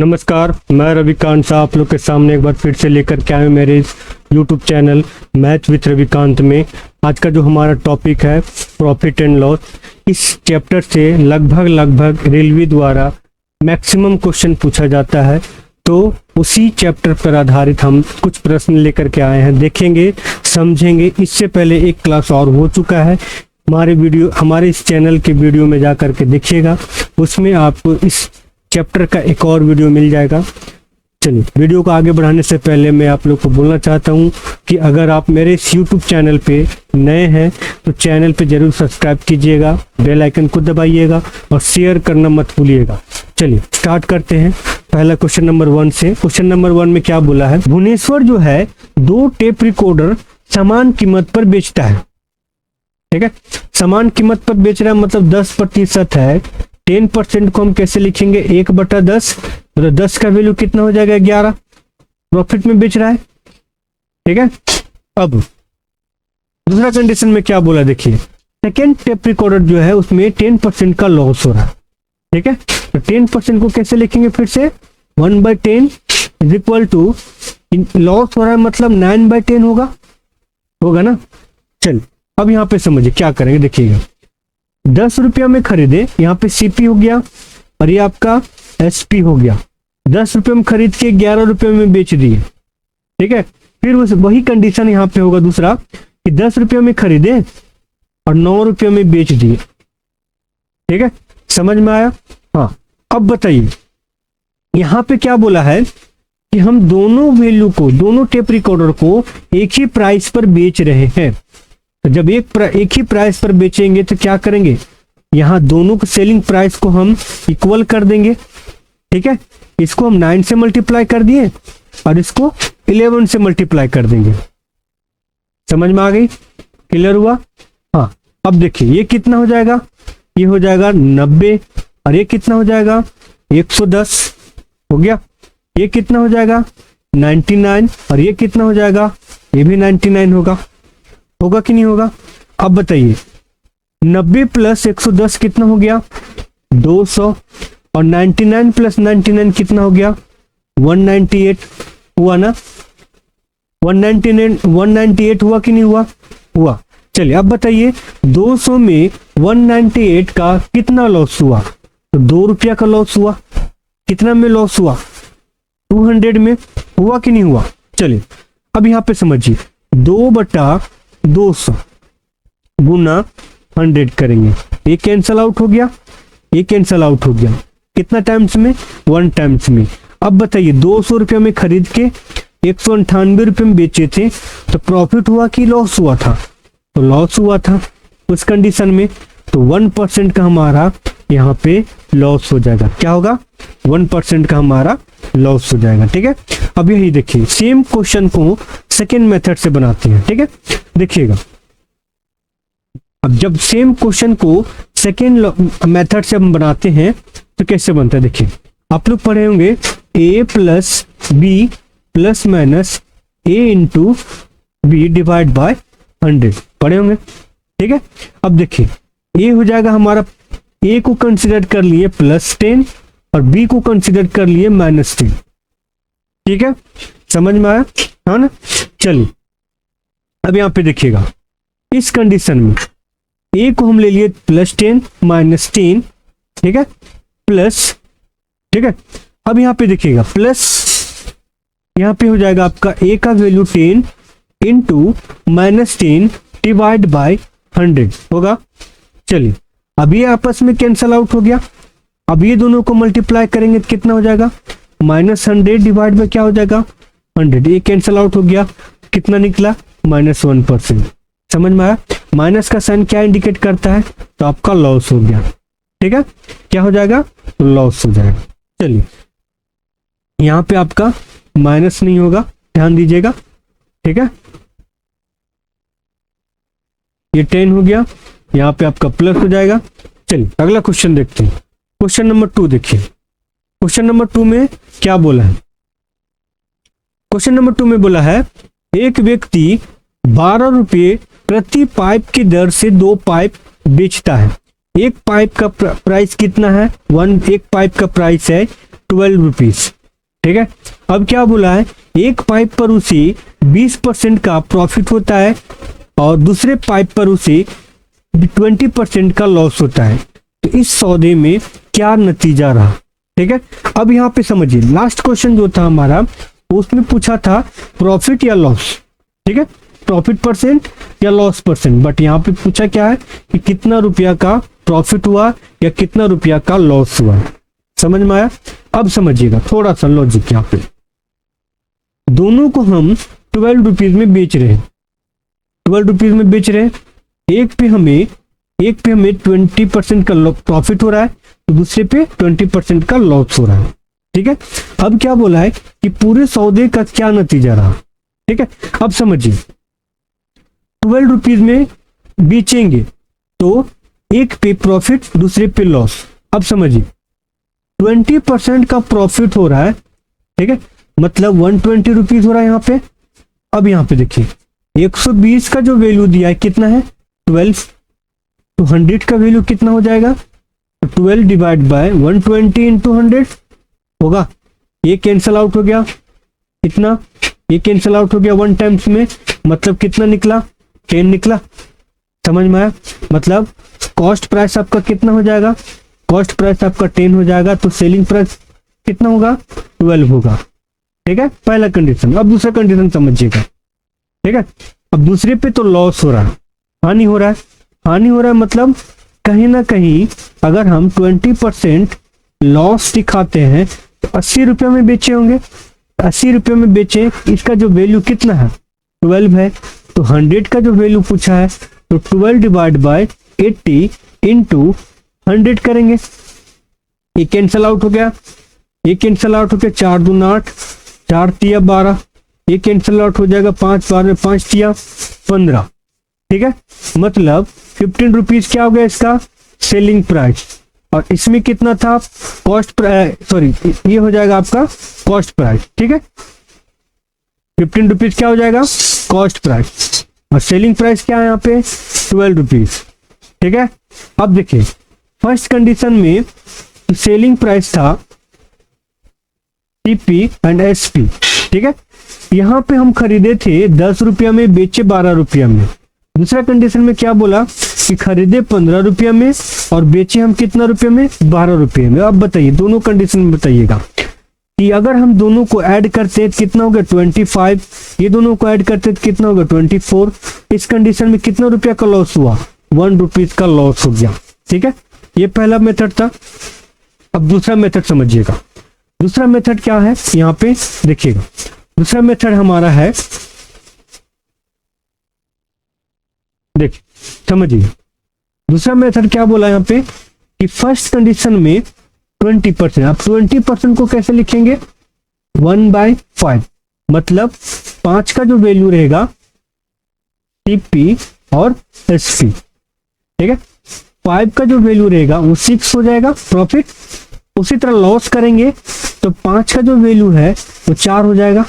नमस्कार, मैं रविकांत शाह आप लोग के सामने एक बार फिर से लेकर के आए हूं मेरे इस YouTube channel math with Ravikant में। आज का जो हमारा टॉपिक है प्रॉफिट एंड लॉस, इस चैप्टर से लगभग रेलवे द्वारा मैक्सिमम क्वेश्चन पूछा जाता है, तो उसी चैप्टर पर आधारित हम कुछ प्रश्न लेकर के आए हैं, देखेंगे समझेंगे। इससे पहले एक क्लास और हो चुका है, हमारे इस चैनल के वीडियो में जा करके देखिएगा, उसमें आपको इस चैप्टर का एक और वीडियो मिल जाएगा। चलिए, वीडियो को आगे बढ़ाने से पहले मैं आप लोग को बोलना चाहता हूं कि अगर आप मेरे इस यूट्यूब चैनल पे नए हैं तो चैनल पे जरूर सब्सक्राइब कीजिएगा, बेल आइकन को दबाइएगा और शेयर करना मत भूलिएगा। चलिए स्टार्ट करते हैं पहला क्वेश्चन नंबर 1 से। क्वेश्चन नंबर 1 में क्या बोला है, भुवनेश्वर जो है 2 टेप रिकॉर्डर समान कीमत पर बेचता है। ठीक है, समान कीमत पर बेच रहा है मतलब 10% है। 10% को हम कैसे लिखेंगे, 1/10, तो 10 का वैल्यू कितना हो जाएगा, 11। प्रॉफिट में बेच रहा है। ठीक है, अब दूसरा कंडीशन में क्या बोला देखिए, सेकेंड टेप रिकॉर्डर जो है उसमें 10% का लॉस हो रहा है। ठीक है, तो 10% को कैसे लिखेंगे, फिर से 1/10 इज इक्वल टू, लॉस हो रहा है मतलब 9/10 होगा ना। चल अब यहाँ पे समझिए क्या करेंगे, देखिएगा 10 रुपया में खरीदे, यहाँ पे सीपी हो गया और ये आपका एसपी हो गया। 10 रुपये में खरीद के 11 रुपये में बेच दिए। ठीक है, फिर वही कंडीशन यहाँ पे होगा दूसरा कि 10 रुपये में खरीदे और 9 रुपये में बेच दिए। ठीक है, समझ में आया। हाँ, अब बताइए यहाँ पे क्या बोला है कि हम दोनों वैल्यू को, दोनों टेप रिकॉर्डर को एक ही प्राइस पर बेच रहे हैं। तो जब एक ही प्राइस पर बेचेंगे तो क्या करेंगे, यहाँ दोनों को सेलिंग प्राइस को हम इक्वल कर देंगे। ठीक है, इसको हम 9 से मल्टीप्लाई कर दिए और इसको 11 से मल्टीप्लाई कर देंगे। समझ में आ गई, क्लियर हुआ। हाँ, अब देखिए ये कितना हो जाएगा, ये हो जाएगा 90 और ये कितना हो जाएगा 110 हो गया। ये कितना हो जाएगा 99 और ये कितना हो जाएगा, ये भी 99 होगा कि नहीं होगा। अब बताइए 90 प्लस 110 कितना हो गया, 200 और 99 प्लस 99 कितना हो गया, 198 हुआ ना। 198 हुआ कि नहीं हुआ। चलिए अब बताइए 200 में 198 का कितना लॉस हुआ, तो 2 रुपया का लॉस हुआ। कितना में लॉस हुआ, 200 में हुआ कि नहीं हुआ। चलिए अब यहाँ पे समझिए 2/200 गुना 100 करेंगे, ये कैंसल आउट हो गया, ये कैंसल आउट हो गया। कितना टाइम्स में, 1 टाइम्स में। अब बताइए 200 रुपये में खरीद के 198 रुपये में बेचे थे, तो प्रॉफिट हुआ कि लॉस हुआ था, तो लॉस हुआ था उस कंडीशन में। तो 1% का हमारा यहाँ पे लॉस हो जाएगा। क्या होगा, 1% का हमारा लॉस हो जाएगा। ठीक है, अब यही देखिए सेम क्वेश्चन को सेकेंड मेथड से बनाते हैं। ठीक है, देखिएगा अब जब सेम क्वेश्चन को सेकेंड मेथड से हम बनाते हैं तो कैसे बनता है, देखिए आप लोग पढ़े होंगे a plus B plus minus a into B divide by 100 पढ़े होंगे। ठीक है, अब देखिए a हो जाएगा हमारा, a को कंसिडर कर लिए +10 और b को कंसिडर कर लिए -10। ठीक है, समझ में आया, हाँ ना। चलिए अब यहाँ पे देखिएगा इस कंडीशन में a को हम ले लिए +10 -10। ठीक है, प्लस, ठीक है, अब यहाँ पे देखिएगा प्लस, यहाँ पे हो जाएगा आपका a का वैल्यू 10 इंटू -10 डिवाइड बाय 100 होगा। चलिए अब ये आपस में कैंसल आउट हो गया। अब ये दोनों को मल्टीप्लाई करेंगे तो कितना हो जाएगा, -100 डिवाइड बाय क्या हो जाएगा 100, ये कैंसल आउट हो गया। कितना निकला, -1%। समझ में आया, माइनस का साइन क्या इंडिकेट करता है, तो आपका लॉस हो गया। ठीक है, क्या हो जाएगा, लॉस हो जाएगा। चलिए यहाँ पे आपका माइनस नहीं होगा, ध्यान दीजिएगा। ठीक है, ये 10 हो गया, यहाँ पे आपका प्लस हो जाएगा। चलिए अगला क्वेश्चन देखते हैं। क्वेश्चन नंबर 2 देखिए, क्वेश्चन नंबर 2 में क्या बोला है। क्वेश्चन नंबर 2 में बोला है एक व्यक्ति 12 रुपये प्रति पाइप की दर से 2 पाइप बेचता है। एक पाइप का प्राइस कितना है, एक पाइप का प्राइस है 12 रुपीज। ठीक है, अब क्या बोला है, एक पाइप पर उसे 20% का प्रॉफिट होता है और दूसरे पाइप पर उसे 20% का लॉस होता है। तो इस सौदे में क्या नतीजा रहा। ठीक है, अब यहाँ पे समझिए, लास्ट क्वेश्चन जो था हमारा उसमें पूछा था प्रॉफिट या लॉस। ठीक है, प्रॉफिट परसेंट या लॉस परसेंट, बट यहाँ पे पूछा क्या है कि कितना रुपया का प्रॉफिट हुआ या कितना रुपया का लॉस हुआ। समझ में आया। अब समझिएगा थोड़ा सा लॉजिक, यहाँ पे दोनों को हम 12 रुपीज में बेच रहे हैं, 12 रुपीज में बेच रहे हैं। एक पे हमें 20% का प्रॉफिट हो रहा है तो दूसरे पे 20% का लॉस हो रहा है। ठीक है, अब क्या बोला है कि पूरे सौदे का क्या नतीजा रहा। ठीक है, अब समझिए, 12 रुपीज में बेचेंगे तो एक पे प्रॉफिट दूसरे पे लॉस। अब समझिए 20% का प्रॉफिट हो रहा है। ठीक है, मतलब 120 रुपीज हो रहा है यहाँ पे। अब यहाँ पे देखिए 120 का जो वैल्यू दिया है कितना है 12, तो 100 का वैल्यू कितना हो जाएगा, तो 12 डिवाइड बाय 120 इंटू 100 होगा। ये कैंसल आउट हो गया, कितना, ये कैंसल आउट हो गया 1 टाइम्स में, मतलब कितना निकला, 10 निकला। समझ में आया। मतलब कॉस्ट प्राइस आपका कितना हो जाएगा, कॉस्ट प्राइस आपका 10 हो जाएगा, तो सेलिंग प्राइस कितना होगा 12 होगा। ठीक है, पहला कंडीशन। अब दूसरा कंडीशन समझिएगा। ठीक है, अब दूसरे पे तो लॉस हो रहा है, हानि हो रहा है, हानि हो रहा है मतलब कहीं ना कहीं अगर हम 20% लॉस दिखाते हैं तो 80 रुपये में बेचे होंगे, 80 रुपये में बेचे, इसका जो वैल्यू कितना है 12 है, तो 100 का जो वैल्यू पूछा है तो 12 डिवाइड बाय 80 इंटू 100 करेंगे। ये कैंसल आउट हो गया, ये कैंसल आउट हो गया, 4 दूना 8, 4 तिया 12, ये कैंसल आउट हो जाएगा, 5 12 5 तिया 15। ठीक है, मतलब 15 रुपीज क्या हो गया इसका सेलिंग प्राइस, और इसमें कितना था कॉस्ट प्राइस, सॉरी ये हो जाएगा आपका कॉस्ट प्राइस। ठीक है, 15 रुपीज क्या हो जाएगा कॉस्ट प्राइस, और सेलिंग प्राइस क्या है यहाँ पे 12 रुपीज। ठीक है, अब देखिए फर्स्ट कंडीशन में सेलिंग प्राइस था सीपी एंड एसपी। ठीक है, यहाँ पे हम खरीदे थे 10 रुपया में, बेचे 12 रुपया में। दूसरा कंडीशन में क्या बोला कि खरीदे 15 रुपया में और बेचे हम कितना रुपये में 12 रुपये में। अब बताइए दोनों कंडीशन में बताइएगा कि अगर हम दोनों को ऐड करते हैं कितना होगा 25, ये दोनों को ऐड करते हैं कितना होगा 24। इस कंडीशन में कितना रुपया का लॉस हुआ 1 रुपीज का लॉस हो गया। ठीक है, ये पहला मेथड था। अब दूसरा मेथड समझिएगा, दूसरा मेथड क्या है यहाँ पे देखिएगा। दूसरा मेथड हमारा है, देखिए समझिए दूसरा मेथड क्या बोला यहाँ पे कि फर्स्ट कंडीशन में 20%, अब 20% को कैसे लिखेंगे 1/5, मतलब 5 का जो वैल्यू रहेगा सीपी और एसपी। ठीक है, 5 का जो वैल्यू रहेगा वो 6 हो जाएगा प्रॉफिट। उसी तरह लॉस करेंगे तो 5 का जो वैल्यू है वो 4 हो जाएगा।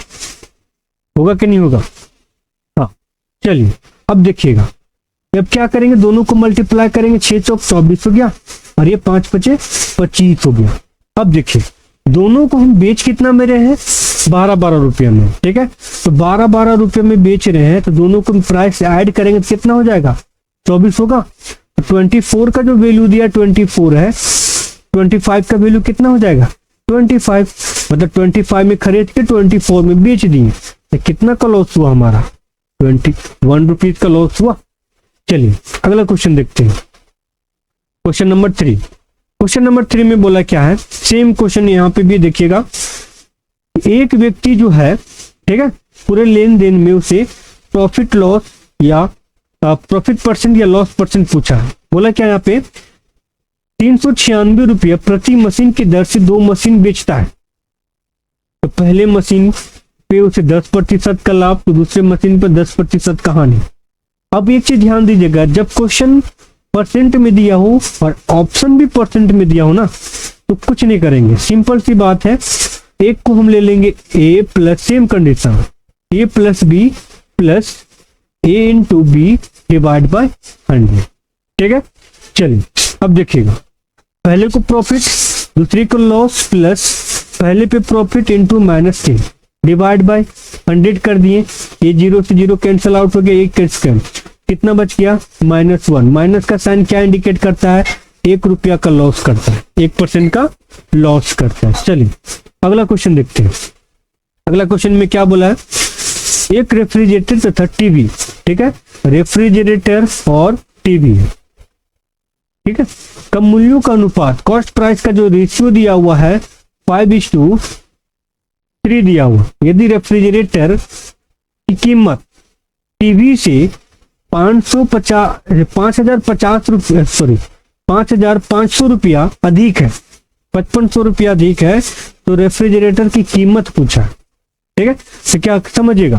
होगा कि नहीं होगा। हाँ चलिए अब देखिएगा, अब क्या करेंगे दोनों को मल्टीप्लाई करेंगे, 6 चौक 24 हो गया और ये 5 पचे 25 हो गया। अब देखिए दोनों को हम बेच कितना में रहे हैं 12-12 रुपये में। ठीक है, तो 12-12 रुपये में बेच रहे हैं तो दोनों को प्राइस ऐड करेंगे तो कितना हो जाएगा 24 होगा। तो 24 का जो वैल्यू दिया 24 है, 25 का वैल्यू कितना हो जाएगा 25, मतलब 25 में खरीद के 24 में बेच दिए तो कितना का लॉस हुआ हमारा 21 रुपीज का लॉस हुआ। चलिए अगला क्वेश्चन देखते हैं, क्वेश्चन नंबर 3। क्वेश्चन नंबर 3 में बोला क्या है, सेम क्वेश्चन यहाँ पे भी देखिएगा। एक व्यक्ति जो है ठीक है पूरे लेन देन में उसे प्रॉफिट लॉस या प्रॉफिट परसेंट या लॉस परसेंट पूछा है। बोला क्या यहाँ पे 396 रुपया प्रति मशीन की दर से 2 मशीन बेचता है। तो पहले मशीन पे उसे 10% का लाभ, तो दूसरे मशीन पर 10% का हानि। अब एक चीज ध्यान दीजिएगा, जब क्वेश्चन परसेंट में दिया हो और ऑप्शन भी परसेंट में दिया हो ना तो कुछ नहीं करेंगे, सिंपल सी बात है। एक को हम ले लेंगे A plus same condition A plus B plus A into B divide by 100। ठीक है, चलिए अब देखिएगा, पहले को प्रॉफिट दूसरे को लॉस प्लस पहले पे प्रॉफिट इंटू -3 डिवाइड बाय 100 कर दिए, ये 0 से 0 कैंसिल आउट हो गया, 1 कैंसिल, कितना बच गया -1। माइनस का साइन क्या इंडिकेट करता है, 1 रुपया का लॉस करता है, 1% का लॉस करता है। चलिए अगला क्वेश्चन देखते हैं। अगला क्वेश्चन में क्या बोला है, एक रेफ्रिजरेटर तथा टीवी, ठीक है, रेफ्रिजरेटर और टीवी है, ठीक है, का मूल्यों का अनुपात, कॉस्ट प्राइस का जो रेशियो दिया हुआ है 5:3 दिया हुआ। यदि रेफ्रिजरेटर की कीमत टीवी से 5,500 रुपया अधिक है, 5500 रुपया अधिक है, तो रेफ्रिजरेटर की कीमत पूछा, ठीक है। तो क्या समझिएगा,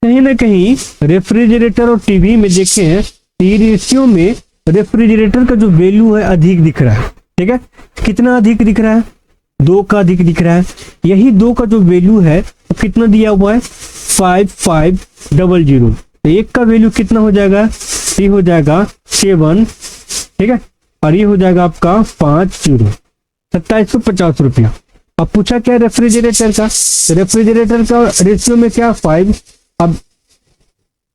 कहीं ना कहीं रेफ्रिजरेटर और टीवी में देखे हैं, ये रेशियो में रेफ्रिजरेटर का जो वैल्यू है अधिक दिख रहा है, ठीक है। कितना अधिक दिख रहा है, 2 का अधिक दिख रहा है। यही 2 का जो वैल्यू है वो कितना दिया हुआ है 5500, तो 1 का वैल्यू कितना हो जाएगा, ये हो जाएगा 7, ठीक है, और ये हो जाएगा आपका 50, 2750 रुपया। अब पूछा क्या रेफ्रिजरेटर का, रेफ्रिजरेटर का रेशियो में क्या 5, अब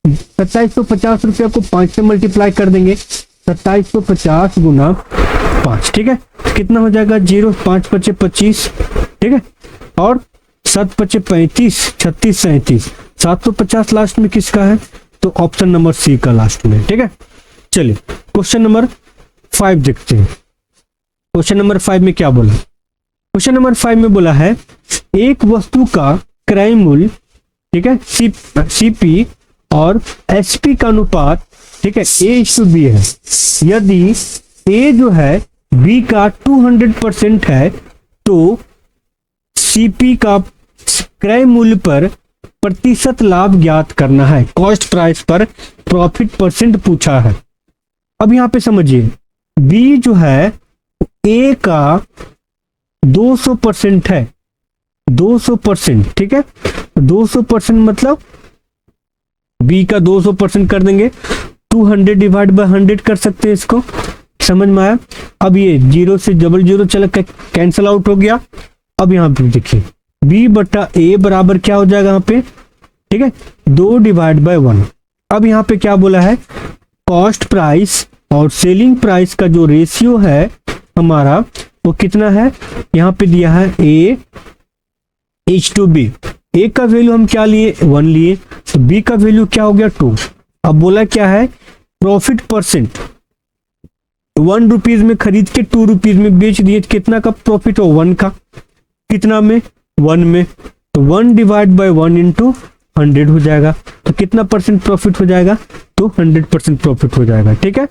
2750 रुपया को 5 से मल्टीप्लाई कर देंगे, 2750 गुना 5, ठीक है, कितना हो जाएगा 0, 5 पचे 25, ठीक है, और 7 पचे 35, 36 37, 750 लास्ट में किसका है, तो ऑप्शन नंबर सी का लास्ट में, ठीक है। चलिए क्वेश्चन नंबर 5 देखते हैं। क्वेश्चन नंबर 5 में क्या बोला, क्वेश्चन नंबर 5 में बोला है एक वस्तु का क्रय मूल्य, ठीक है, सीपी और एसपी का अनुपात, ठीक है, A/B है। यदि A जो है B का 200% है, तो CP का क्रय मूल्य पर प्रतिशत लाभ ज्ञात करना है, कॉस्ट प्राइस पर प्रॉफिट परसेंट पूछा है। अब यहां पे समझिए, B जो है A का 200% है, 200%, ठीक है, 200% मतलब B का 200% कर देंगे, 200 डिवाइड बाय 100 कर सकते हैं, इसको समझ में आया। अब ये 0 से 0 चल कैंसिल आउट हो गया। अब यहाँ पे देखिए B बटा A बराबर क्या हो जाएगा यहाँ पे, ठीक है, 2 डिवाइड बाय 1। अब यहाँ पे क्या बोला है, कॉस्ट प्राइस और सेलिंग प्राइस का जो रेशियो है हमारा वो कितना है, यहाँ पे दिया है A/B। A का वैल्यू हम क्या लिए 1 लिए, तो B का वैल्यू क्या हो गया 2। अब बोला क्या है प्रॉफिट परसेंट, 1 रुपीज में खरीद के 2 रुपीज में बेच दिए, कितना का प्रॉफिट हो 1 का, कितना में 1 में, तो 1 डिवाइड बाय 1 इंटू 100 हो जाएगा, तो कितना परसेंट प्रॉफिट हो जाएगा, तो 100% प्रॉफिट हो जाएगा, ठीक है।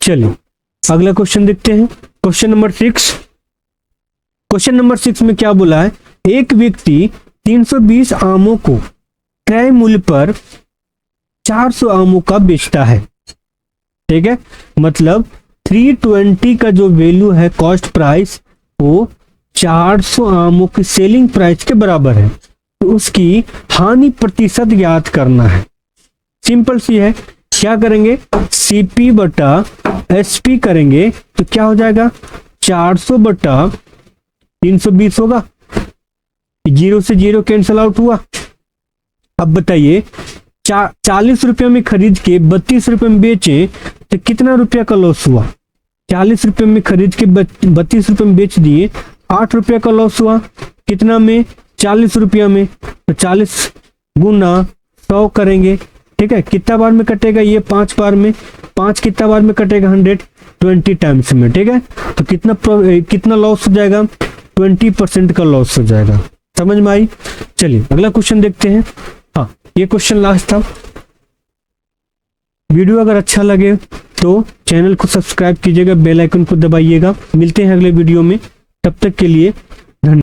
चलिए अगला क्वेश्चन देखते हैं। Question number 6। क्वेश्चन नंबर 6 में क्या बोला है, एक व्यक्ति 320 आमों को क्रय मूल्य पर 400 आमों का बेचता है, ठीक है, मतलब 320 का जो वैल्यू है कॉस्ट प्राइस वो 400 आमों की सेलिंग प्राइस के बराबर है, तो उसकी हानि प्रतिशत ज्ञात करना है। सिंपल सी है, क्या करेंगे सीपी बटा एसपी करेंगे, तो क्या हो जाएगा 400 बटा 320 होगा, 0 से 0 कैंसिल आउट हुआ। अब बताइए 40 रुपये में खरीद के 32 रुपये में बेचे तो कितना रुपया का लॉस हुआ, 40 रुपये में खरीद के 32 रुपये में बेच दिए, 8 रुपया का लॉस हुआ, कितना में 40 रुपया में, तो 40 गुना 100 करेंगे, ठीक है, कितना बार में कटेगा ये 5 बार में, 5 कितना बार में कटेगा 120 टाइम्स में, ठीक है, तो कितना लॉस हो जाएगा 20% का लॉस हो जाएगा। समझ में आई। चलिए अगला क्वेश्चन देखते हैं। हाँ ये क्वेश्चन लास्ट था। वीडियो अगर अच्छा लगे तो चैनल को सब्सक्राइब कीजिएगा, बेल आइकन को दबाइएगा। मिलते हैं अगले वीडियो में, तब तक के लिए